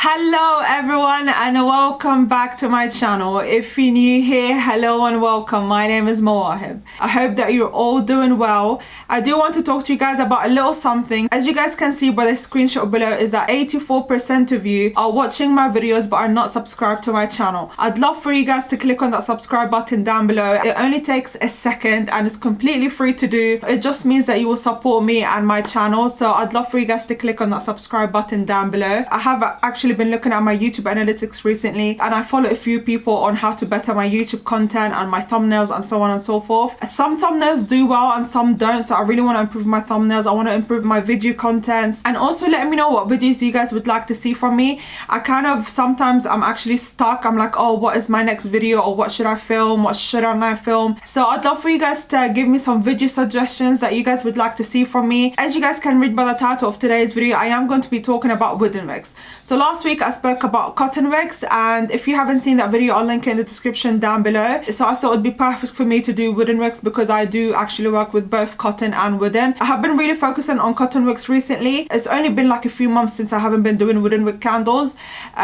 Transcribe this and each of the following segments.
Hello everyone and welcome back to my channel. If you're new here, hello and welcome. My name is Mawahib. I hope that you're all doing well. I do want to talk to you guys about a little something. As you guys can see by the screenshot below is that 84% of you are watching my videos but are not subscribed to my channel. I'd love for you guys to click on that subscribe button down below. It only takes a second and it's completely free to do. It just means that you will support me and my channel. So I'd love for you guys to click on that subscribe button down below. I have actually been looking at my YouTube analytics recently and I follow a few people on how to better my YouTube content and my thumbnails and so on and so forth. Some thumbnails do well and some don't, so I really want to improve my thumbnails. I want to improve my video contents, and also let me know what videos you guys would like to see from me. I kind of sometimes I'm actually stuck. I'm like, oh, what is my next video, or what should I film, what shouldn't I film? So I'd love for you guys to give me some video suggestions that you guys would like to see from me. As you guys can read by the title of today's video, I am going to be talking about wooden wicks. So last week I spoke about cotton wicks, and if you haven't seen that video, I'll link it in the description down below. So I thought it'd be perfect for me to do wooden wicks because I do actually work with both cotton and wooden. I have been really focusing on cotton wicks recently. It's only been like a few months since I haven't been doing wooden wick candles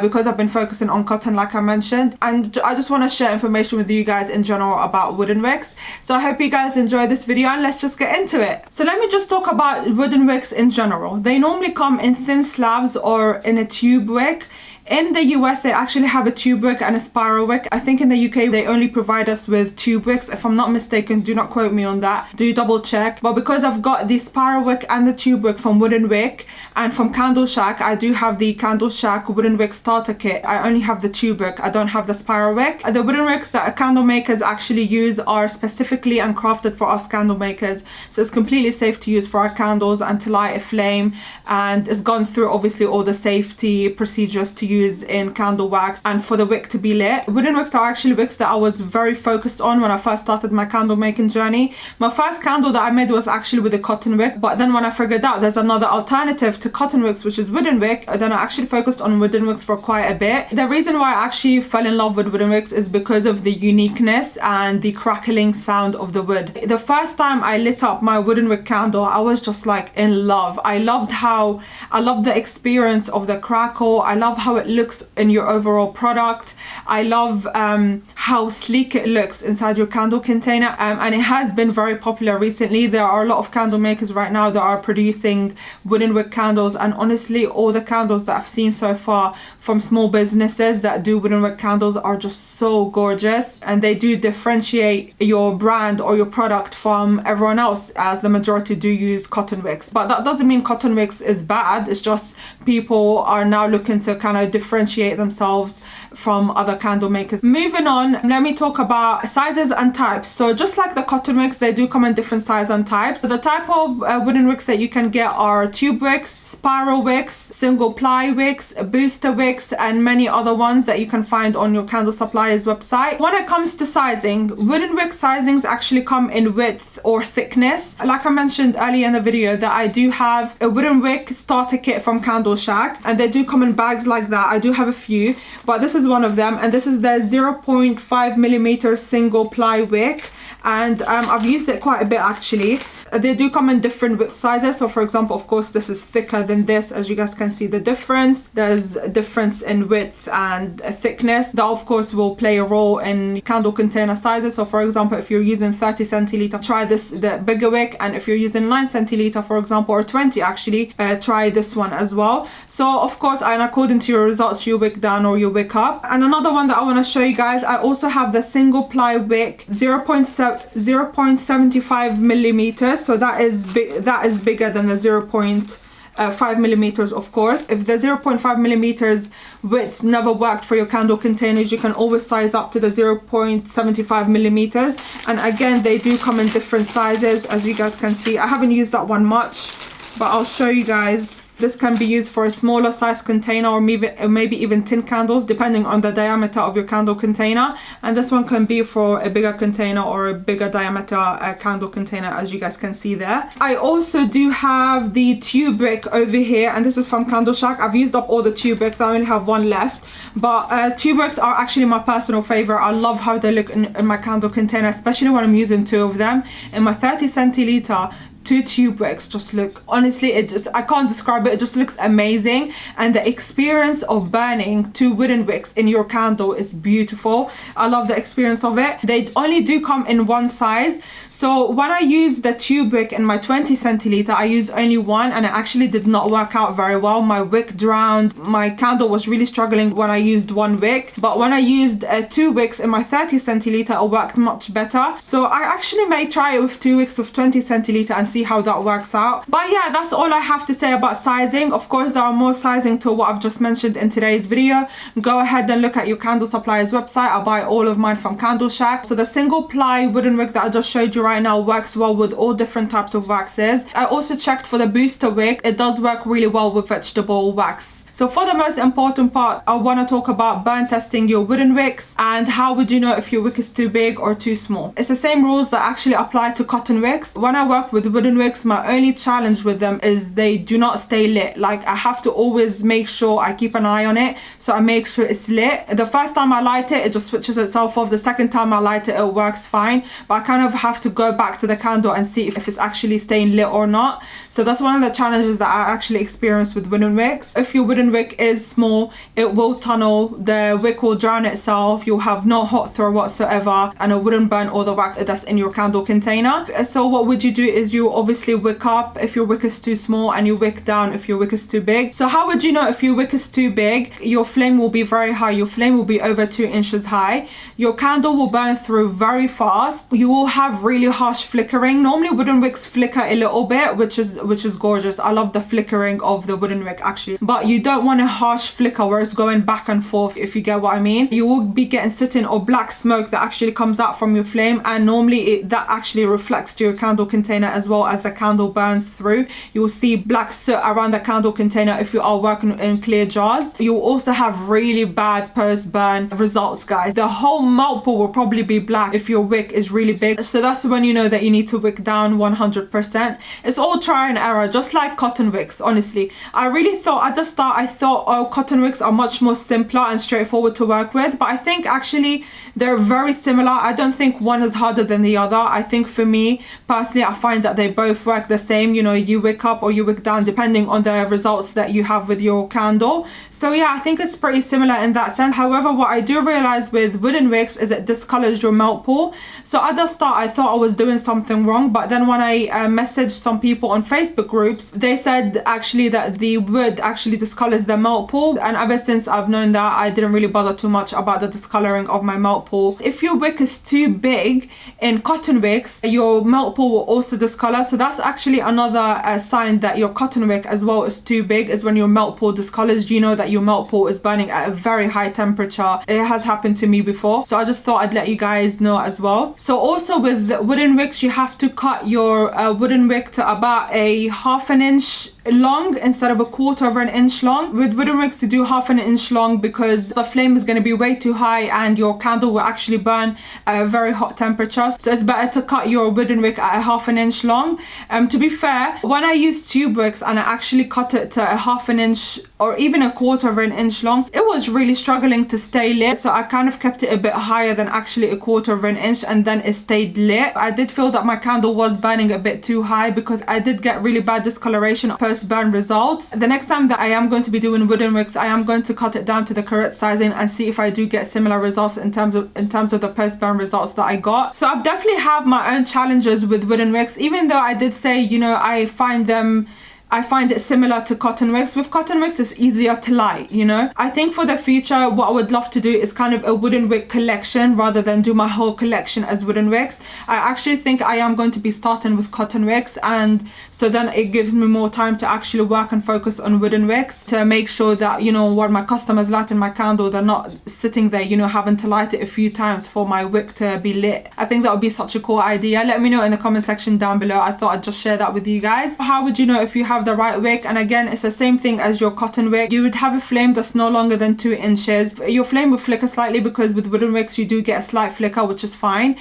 because I've been focusing on cotton like I mentioned, and I just want to share information with you guys in general about wooden wicks. So I hope you guys enjoy this video and let's just get into it. So let me just talk about wooden wicks in general. They normally come in thin slabs or in a tube wick. In the US, they actually have a tube wick and a spiral wick. I think in the UK, they only provide us with tube wicks. If I'm not mistaken, do not quote me on that. Do double check. But because I've got the spiral wick and the tube wick from Wooden Wick and from Candle Shack, I do have the Candle Shack Wooden Wick starter kit. I only have the tube wick. I don't have the spiral wick. The wooden wicks that candle makers actually use are specifically handcrafted for us candle makers. So it's completely safe to use for our candles and to light a flame. And it's gone through obviously all the safety procedures to use in candle wax and for the wick to be lit. Wooden wicks are actually wicks that I was very focused on when I first started my candle making journey. My first candle that I made was actually with a cotton wick, but then when I figured out there's another alternative to cotton wicks, which is wooden wick, then I actually focused on wooden wicks for quite a bit. The reason why I actually fell in love with wooden wicks is because of the uniqueness and the crackling sound of the wood. The first time I lit up my wooden wick candle, I was just like in love. I loved the experience of the crackle. I love how it looks in your overall product. I love how sleek it looks inside your candle container, and it has been very popular recently. There are a lot of candle makers right now that are producing wooden wick candles, and honestly all the candles that I've seen so far from small businesses that do wooden wick candles are just so gorgeous, and they do differentiate your brand or your product from everyone else, as the majority do use cotton wicks. But that doesn't mean cotton wicks is bad. It's just people are now looking to kind of differentiate themselves from other candle makers. Moving on, let me talk about sizes and types. So just like the cotton wicks, they do come in different sizes and types. So the type of wooden wicks that you can get are tube wicks, spiral wicks, single ply wicks, booster wicks, and many other ones that you can find on your candle supplier's website. When it comes to sizing, wooden wick sizings actually come in width or thickness. Like I mentioned earlier in the video, that I do have a wooden wick starter kit from Candle Shack, and they do come in bags like that. I do have a few, but this is one of them, and this is the 0.5 millimeter single ply wick, and I've used it quite a bit actually. They do come in different width sizes. So for example, of course, this is thicker than this. As you guys can see the difference, there's a difference in width and thickness. That of course will play a role in candle container sizes. So for example, if you're using 30 centiliter, try the bigger wick, and if you're using 9 centiliter, for example, or 20 actually, try this one as well. So of course, and according to your results, you wick down or you wick up. And another one that I want to show you guys, I also have the single ply wick 0.75 millimeters. So that is bigger than the 0.5 millimeters, of course. If the 0.5 millimeters width never worked for your candle containers, you can always size up to the 0.75 millimeters. And again, they do come in different sizes, as you guys can see. I haven't used that one much, but I'll show you guys. This can be used for a smaller size container, or maybe even tin candles, depending on the diameter of your candle container. And this one can be for a bigger container or a bigger diameter candle container, as you guys can see there. I also do have the tube wick over here, and this is from Candle Shack. I've used up all the tube wicks. I only have one left. But tube wicks are actually my personal favorite. I love how they look in my candle container, especially when I'm using two of them. In my 30 centiliter two tube wicks just look, honestly, I can't describe it, it just looks amazing. And the experience of burning two wooden wicks in your candle is beautiful. I love the experience of it. They only do come in one size, so when I used the tube wick in my 20 centiliter, I used only one, and it actually did not work out very well. My wick drowned, my candle was really struggling when I used one wick, but when I used two wicks in my 30 centiliter, it worked much better. So I actually may try it with two wicks with 20 centiliter and see how that works out. But yeah, that's all I have to say about sizing. Of course, there are more sizing to what I've just mentioned in today's video. Go ahead and look at your candle supplier's website. I buy all of mine from Candle Shack. So the single ply wooden wick that I just showed you right now works well with all different types of waxes. I also checked for the booster wick. It does work really well with vegetable wax. So for the most important part, I want to talk about burn testing your wooden wicks and how would you know if your wick is too big or too small. It's the same rules that actually apply to cotton wicks. When I work with wooden wicks, my only challenge with them is they do not stay lit. Like, I have to always make sure I keep an eye on it, so I make sure it's lit. The first time I light it, it just switches itself off. The second time I light it, it works fine, but I kind of have to go back to the candle and see if it's actually staying lit or not. So that's one of the challenges that I actually experience with wooden wicks. If your wooden wick is small, it will tunnel, the wick will drown itself, you'll have no hot throw whatsoever, and it wouldn't burn all the wax that's in your candle container. So what would you do is you obviously wick up if your wick is too small, and you wick down if your wick is too big. So how would you know if your wick is too big? Your flame will be very high. Your flame will be over 2 inches high. Your candle will burn through very fast. You will have really harsh flickering. Normally wooden wicks flicker a little bit, which is gorgeous. I love the flickering of the wooden wick actually, but you don't want a harsh flicker where it's going back and forth, if you get what I mean. You will be getting soot or black smoke that actually comes out from your flame, and normally that actually reflects to your candle container as well as the candle burns through. You will see black soot around the candle container if you are working in clear jars. You will also have really bad post burn results, guys. The whole melt pool will probably be black if your wick is really big. So that's when you know that you need to wick down 100%. It's all try and error, just like cotton wicks. Honestly, I really thought at the start, I thought, oh, cotton wicks are much more simpler and straightforward to work with, but I think actually they're very similar. I don't think one is harder than the other. I think for me personally, I find that they both work the same. You know, you wick up or you wick down depending on the results that you have with your candle. So yeah, I think it's pretty similar in that sense. However, what I do realize with wooden wicks is it discolors your melt pool. So at the start, I thought I was doing something wrong, but then when I messaged some people on Facebook groups, they said actually that the wood actually discolors the melt pool, and ever since I've known that, I didn't really bother too much about the discoloring of my melt pool. If your wick is too big in cotton wicks, your melt pool will also discolor. So that's actually another sign that your cotton wick as well is too big, is when your melt pool discolors. You know that your melt pool is burning at a very high temperature. It has happened to me before, so I just thought I'd let you guys know as well. So also with wooden wicks, you have to cut your wooden wick to about a ½ an inch long instead of a ½ inch long. With wooden wicks, to do ½ an inch long because the flame is going to be way too high and your candle will actually burn at a very hot temperature. So it's better to cut your wooden wick at a ½ an inch long. To be fair, when I use tube wicks and I actually cut it to a ½ an inch or even a ½ inch long, it was really struggling to stay lit. So I kind of kept it a bit higher than actually a ½ inch, and then it stayed lit. I did feel that my candle was burning a bit too high because I did get really bad discoloration post burn results. The next time that I am going to be doing wooden wicks, I am going to cut it down to the correct sizing and see if I do get similar results in terms of the post burn results that I got. So I've definitely had my own challenges with wooden wicks, even though I did say, you know, I find it similar to cotton wicks. With cotton wicks, it's easier to light, you know. I think for the future, what I would love to do is kind of a wooden wick collection rather than do my whole collection as wooden wicks. I actually think I am going to be starting with cotton wicks, and so then it gives me more time to actually work and focus on wooden wicks to make sure that, you know, when my customers light in my candle, they're not sitting there, you know, having to light it a few times for my wick to be lit. I think that would be such a cool idea. Let me know in the comment section down below. I thought I'd just share that with you guys. How would you know if you have have the right wick. And again, it's the same thing as your cotton wick. You would have a flame that's no longer than 2 inches. Your flame will flicker slightly because with wooden wicks you do get a slight flicker, which is fine.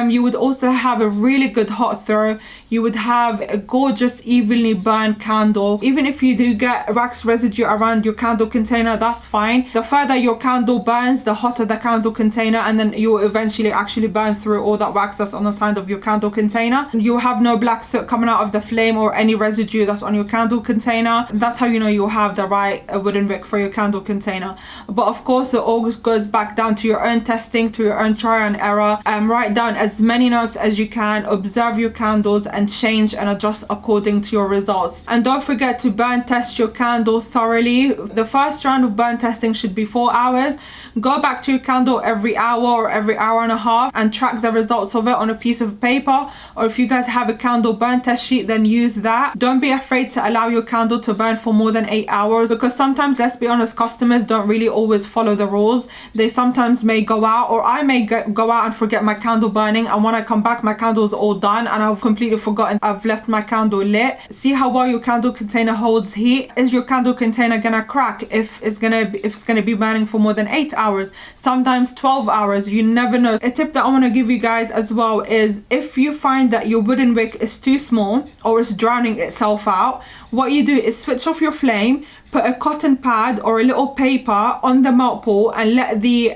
You would also have a really good hot throw. You would have a gorgeous evenly burned candle. Even if you do get wax residue around your candle container, that's fine. The further your candle burns, the hotter the candle container, and then you will eventually actually burn through all that wax that's on the side of your candle container. You'll have no black soot coming out of the flame or any residue that's on your candle container. That's how you know you'll have the right wooden wick for your candle container. But of course, it always goes back down to your own testing, to your own trial and error. Write down as many notes as you can, observe your candles, and change and adjust according to your results. And don't forget to burn test your candle thoroughly. The first round of burn testing should be 4 hours. Go back to your candle every hour or every hour and a half and track the results of it on a piece of paper, or if you guys have a candle burn test sheet, then use that. Don't be afraid to allow your candle to burn for more than 8 hours, because sometimes, let's be honest, customers don't really always follow the rules. They sometimes may go out, or I may go out and forget my candle burning, and when I come back my candle's all done and I've completely forgotten I've left my candle lit. See how well your candle container holds heat. Is your candle container gonna crack if it's gonna be burning for more than 8 hours, sometimes 12 hours? You never know. A tip that I want to give you guys as well is, if you find that your wooden wick is too small or it's drowning itself out, what you do is switch off your flame, put a cotton pad or a little paper on the melt pool, and let the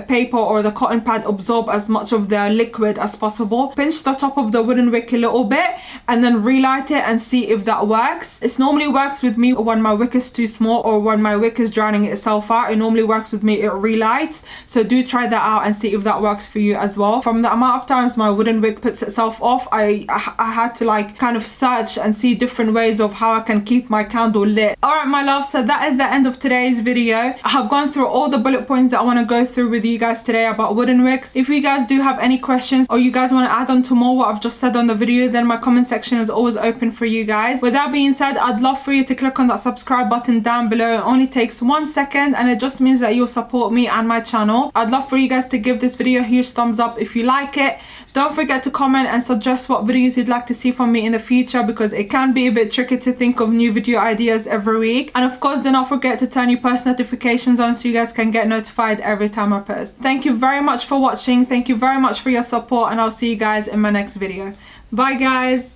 paper or the cotton pad absorb as much of the liquid as possible. Pinch the top of the wooden wick a little bit and then relight it and see if that works. It normally works with me when my wick is too small or when my wick is drowning itself out. It normally works with me, it relights. So do try that out and see if that works for you as well. From the amount of times my wooden wick puts itself off, I had to like kind of search and see different ways of how I can keep my candle lit. Alright my love, so that is the end of today's video. I have gone through all the bullet points that I want to go through with you guys today about wooden wicks. If you guys do have any questions or you guys want to add on to more what I've just said on the video, then my comment section is always open for you guys. With that being said, I'd love for you to click on that subscribe button down below. It only takes 1 second and it just means that you'll support me and my channel. I'd love for you guys to give this video a huge thumbs up if you like it. Don't forget to comment and suggest what videos you'd like to see from me in the future, because it can be a bit tricky to think of new video ideas every week. And of course, do not forget to turn your post notifications on so you guys can get notified every time I post. Thank you very much for watching. Thank you very much for your support, and I'll see you guys in my next video. Bye guys.